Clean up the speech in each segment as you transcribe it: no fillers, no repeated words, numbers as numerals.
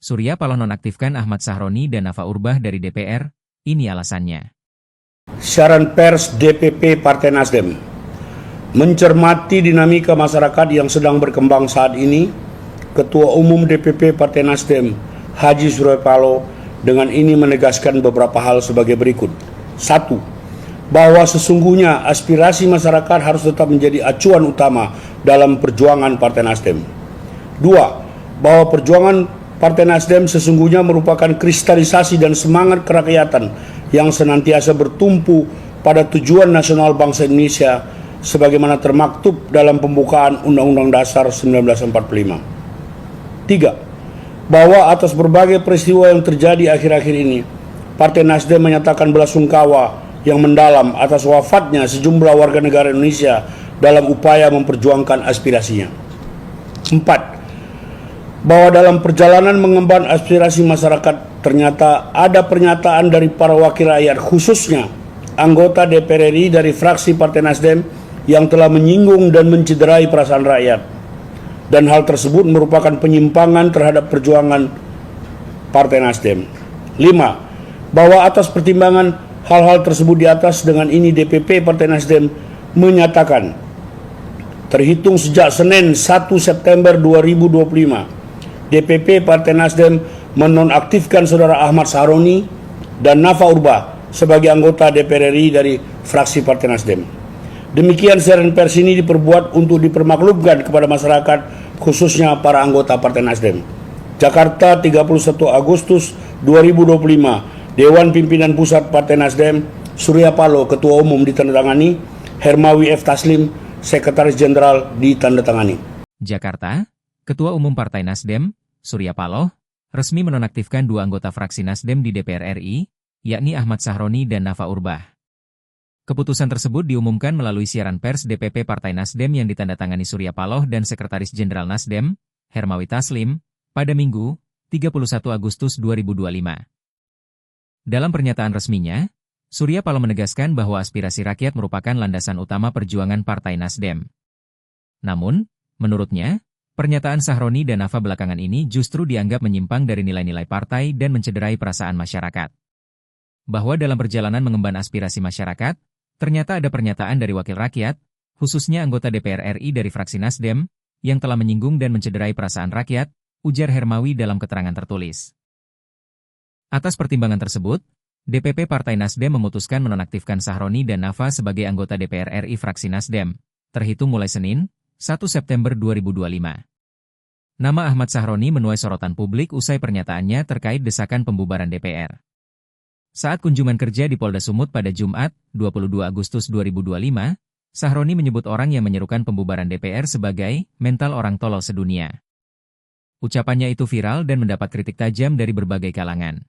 Surya Paloh nonaktifkan Ahmad Sahroni dan Nafa Urbah dari DPR, ini alasannya. Siaran pers DPP Partai Nasdem mencermati dinamika masyarakat yang sedang berkembang saat ini, Ketua Umum DPP Partai Nasdem, Haji Surya Paloh, dengan ini menegaskan beberapa hal sebagai berikut. 1. Bahwa sesungguhnya aspirasi masyarakat harus tetap menjadi acuan utama dalam perjuangan Partai Nasdem. 2. Bahwa perjuangan Partai Nasdem sesungguhnya merupakan kristalisasi dan semangat kerakyatan yang senantiasa bertumpu pada tujuan nasional bangsa Indonesia sebagaimana termaktub dalam pembukaan Undang-Undang Dasar 1945. 3. Bahwa atas berbagai peristiwa yang terjadi akhir-akhir ini, Partai Nasdem menyatakan belasungkawa yang mendalam atas wafatnya sejumlah warga negara Indonesia dalam upaya memperjuangkan aspirasinya. 4. Bahwa dalam perjalanan mengemban aspirasi masyarakat ternyata ada pernyataan dari para wakil rakyat, khususnya anggota DPR RI dari fraksi Partai Nasdem yang telah menyinggung dan mencederai perasaan rakyat. Dan hal tersebut merupakan penyimpangan terhadap perjuangan Partai Nasdem. 5. Bahwa atas pertimbangan hal-hal tersebut di atas, dengan ini DPP Partai Nasdem menyatakan terhitung sejak Senin 1 September 2025, DPP Partai Nasdem menonaktifkan Saudara Ahmad Sahroni dan Nafa Urbah sebagai anggota DPR RI dari fraksi Partai Nasdem. Demikian siaran pers ini diperbuat untuk dipermaklumkan kepada masyarakat, khususnya para anggota Partai Nasdem. Jakarta, 31 Agustus 2025. Dewan Pimpinan Pusat Partai Nasdem, Surya Paloh Ketua Umum ditandatangani, Hermawi F. Taslim Sekretaris Jenderal ditandatangani. Jakarta, Ketua Umum Partai Nasdem, Surya Paloh, resmi menonaktifkan dua anggota fraksi Nasdem di DPR RI, yakni Ahmad Sahroni dan Nafa Urbah. Keputusan tersebut diumumkan melalui siaran pers DPP Partai Nasdem yang ditandatangani Surya Paloh dan Sekretaris Jenderal Nasdem, Hermawi Taslim, pada Minggu, 31 Agustus 2025. Dalam pernyataan resminya, Surya Paloh menegaskan bahwa aspirasi rakyat merupakan landasan utama perjuangan Partai Nasdem. Namun, menurutnya, pernyataan Sahroni dan Nafa belakangan ini justru dianggap menyimpang dari nilai-nilai partai dan mencederai perasaan masyarakat. Bahwa dalam perjalanan mengemban aspirasi masyarakat, ternyata ada pernyataan dari wakil rakyat, khususnya anggota DPR RI dari fraksi Nasdem, yang telah menyinggung dan mencederai perasaan rakyat, ujar Hermawi dalam keterangan tertulis. Atas pertimbangan tersebut, DPP Partai Nasdem memutuskan menonaktifkan Sahroni dan Nafa sebagai anggota DPR RI fraksi Nasdem, terhitung mulai Senin, 1 September 2025. Nama Ahmad Sahroni menuai sorotan publik usai pernyataannya terkait desakan pembubaran DPR. Saat kunjungan kerja di Polda Sumut pada Jumat, 22 Agustus 2025, Sahroni menyebut orang yang menyerukan pembubaran DPR sebagai mental orang tolol sedunia. Ucapannya itu viral dan mendapat kritik tajam dari berbagai kalangan.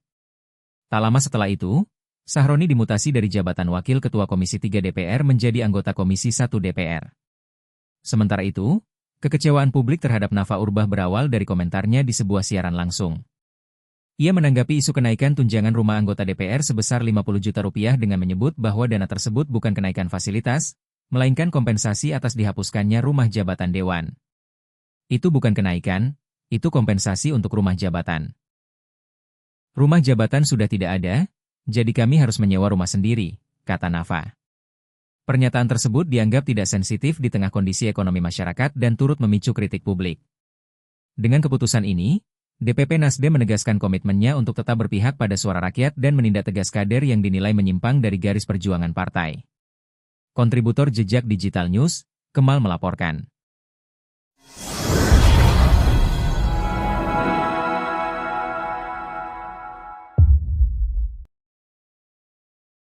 Tak lama setelah itu, Sahroni dimutasi dari jabatan Wakil Ketua Komisi 3 DPR menjadi anggota Komisi 1 DPR. Sementara itu, kekecewaan publik terhadap Nafa Urbah berawal dari komentarnya di sebuah siaran langsung. Ia menanggapi isu kenaikan tunjangan rumah anggota DPR sebesar 50 juta rupiah dengan menyebut bahwa dana tersebut bukan kenaikan fasilitas, melainkan kompensasi atas dihapuskannya rumah jabatan dewan. Itu bukan kenaikan, itu kompensasi untuk rumah jabatan. Rumah jabatan sudah tidak ada, jadi kami harus menyewa rumah sendiri, kata Nafa. Pernyataan tersebut dianggap tidak sensitif di tengah kondisi ekonomi masyarakat dan turut memicu kritik publik. Dengan keputusan ini, DPP Nasdem menegaskan komitmennya untuk tetap berpihak pada suara rakyat dan menindak tegas kader yang dinilai menyimpang dari garis perjuangan partai. Kontributor Jejak Digital News, Kemal melaporkan.